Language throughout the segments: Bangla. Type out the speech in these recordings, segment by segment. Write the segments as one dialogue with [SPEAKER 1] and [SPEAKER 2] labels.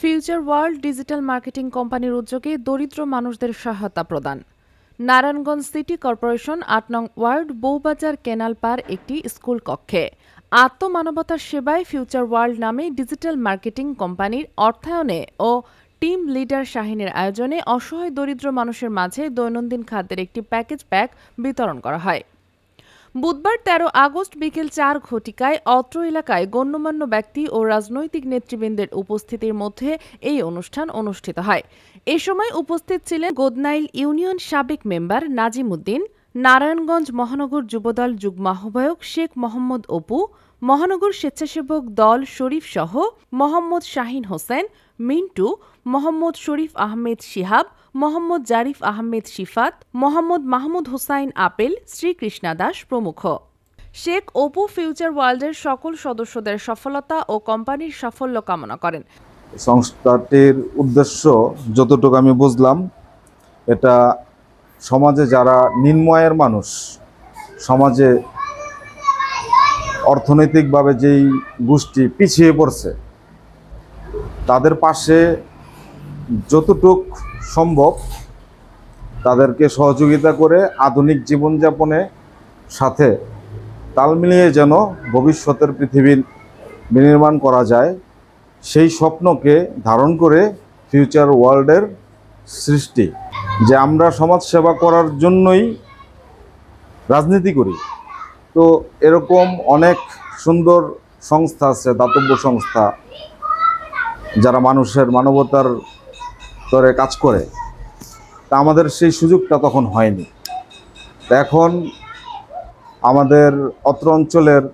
[SPEAKER 1] ফিউচার ওয়ার্ল্ড ডিজিটাল মার্কেটিং কোম্পানির উদ্যোগে দরিদ্র মানুষদের সহায়তা প্রদান। নারায়ণগঞ্জ সিটি কর্পোরেশন ৮ নং ওয়ার্ড বউবাজার কেনাল পার একটি স্কুল কক্ষে আত্মমানবতার সেবায় ফিউচার ওয়ার্ল্ড নামে ডিজিটাল মার্কেটিং কোম্পানির অর্থায়নে ও টিম লিডার শাহিনের আয়োজনে অসহায় দরিদ্র মানুষের মাঝে দৈনন্দিন খাদ্যের একটি প্যাকেজ প্যাক বিতরণ করা হয়। বুধবার ১৩ আগস্ট বিকেল ৪ ঘটিকায় অত্র এলাকায় গণ্যমান্য ব্যক্তি ও রাজনৈতিক নেতৃবৃন্দের উপস্থিতির মধ্যে এই অনুষ্ঠান অনুষ্ঠিত হয়। এ সময় উপস্থিত ছিলেন গোদনাইল ইউনিয়ন সাবেক মেম্বার নাজিম উদ্দিন, নারায়ণগঞ্জ মহানগর যুবদল যুগ্ম আহ্বায়ক শেখ মোহাম্মদ অপু, মহানগর স্বেচ্ছাসেবক দল শরীফ সহ মোহাম্মদ শাহিন হোসেন, মিন্টু, মোহাম্মদ শরীফ আহমেদ শিহাব, মোহাম্মদ জারিফ আহমেদ শিফাত, মোহাম্মদ মাহমুদ হুসাইন আপেল, শ্রীকৃষ্ণা দাস প্রমুখ। শেখ অপু ফিউচার ওয়ার্ল্ডের সকল সদস্যদের সফলতা ও কোম্পানির সাফল্য কামনা করেন।
[SPEAKER 2] সংস্থাটির উদ্দেশ্য যতটুকু আমি বুঝলাম, এটা সমাজে যারা নিম্ন আয়ের মানুষ, সমাজে অর্থনৈতিকভাবে যেই গোষ্ঠী পিছিয়ে পড়ছে, তাদের পাশে যতটুক সম্ভব তাদেরকে সহযোগিতা করে আধুনিক জীবনযাপনে সাথে তাল মিলিয়ে যেন ভবিষ্যতের পৃথিবীর বিনির্মাণ করা যায়, সেই স্বপ্নকে ধারণ করে ফিউচার ওয়ার্ল্ডের সৃষ্টি। যে আমরা সমাজ সেবা করার জন্যই রাজনীতি করি, তো এরকম অনেক সুন্দর সংস্থা আছে, দাতব্য সংস্থা, যারা মানুষের মানবতার তরে কাজ করে। তা আমাদের সেই সুযোগটা তখন হয়নি। এখন আমাদের অত্র অঞ্চলের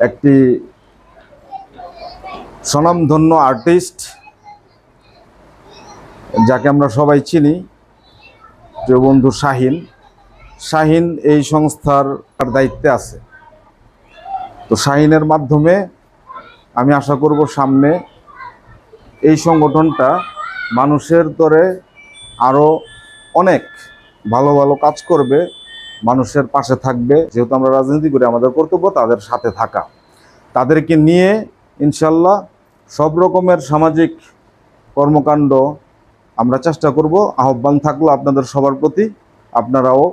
[SPEAKER 2] একটি স্বনামধন্য আর্টিস্ট, যাকে আমরা সবাই চিনি, প্রিয় বন্ধু শাহিন এই সংস্থার দায়িত্বে আছে। তো শাহিনের মাধ্যমে আমি আশা করব সামনে এই সংগঠনটা মানুষের তরে আরও অনেক ভালো ভালো কাজ করবে, মানুষের পাশে থাকবে। যেহেতু আমরা রাজনীতি করি, আমাদের কর্তব্য তাদের সাথে থাকা। তাদেরকে নিয়ে ইনশাল্লাহ সব রকমের সামাজিক কর্মকাণ্ড আমরা চেষ্টা করব। আহ্বান থাকলো আপনাদের সবার প্রতি, আপনারাও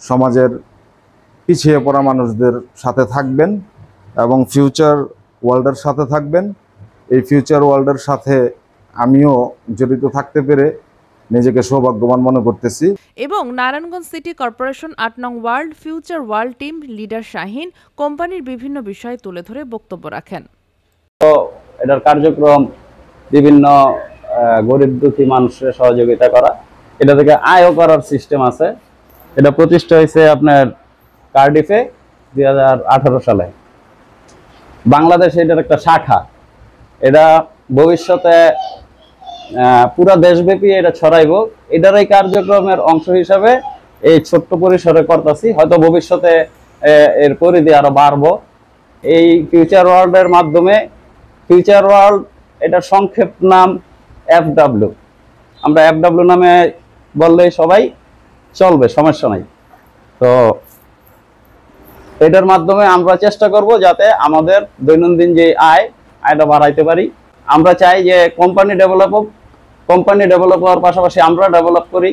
[SPEAKER 2] সমাজের পিছিয়ে পড়া মানুষদের সাথে থাকবেন এবং ফিউচার ওয়ার্ল্ডের সাথে থাকবেন। এই ফিউচার ওয়ার্ল্ডের সাথে আমিও জড়িত থাকতে পেরে নিজেকে সৌভাগ্যবান মনে করতেছি।
[SPEAKER 1] এবং নারায়ণগঞ্জ সিটি কর্পোরেশন ৮ নং world future world team leader Shahin কোম্পানির বিভিন্ন বিষয় তুলে ধরে বক্তব্য রাখেন।
[SPEAKER 3] তো এটার কার্যক্রম বিভিন্ন গরিব দুঃখী মানুষের সহযোগিতা করা, এটা থেকে আয়ও করার সিস্টেম আছে। এটা প্রতিষ্ঠা হয়েছে আপনার কার্ডিফে 2018 সালে। বাংলাদেশে এটার একটা শাখা। এটা ভবিষ্যতে পুরা দেশব্যাপী এটা ছড়াইব। এটার এই কার্যক্রমের অংশ হিসাবে এই ছোট্ট পরিসরে করতেছি। হয়তো ভবিষ্যতে এর পরিধি আরো বাড়বো। এই ফিউচার ওয়ার্ল্ডের মাধ্যমে, ফিউচার ওয়ার্ল্ড এটার সংক্ষেপ নাম FW। আমরা FW নামে বললেই সবাই চলবে, সমস্যা নাই। তো এটার মাধ্যমে আমরা চেষ্টা করব যাতে আমাদের দৈনন্দিন যে আয়টা বাড়াইতে পারি। আমরা চাই যে কোম্পানি ডেভেলপ হোক, কোম্পানি ডেভেলপ হওয়ার পাশাপাশি আমরা ডেভেলপ করি।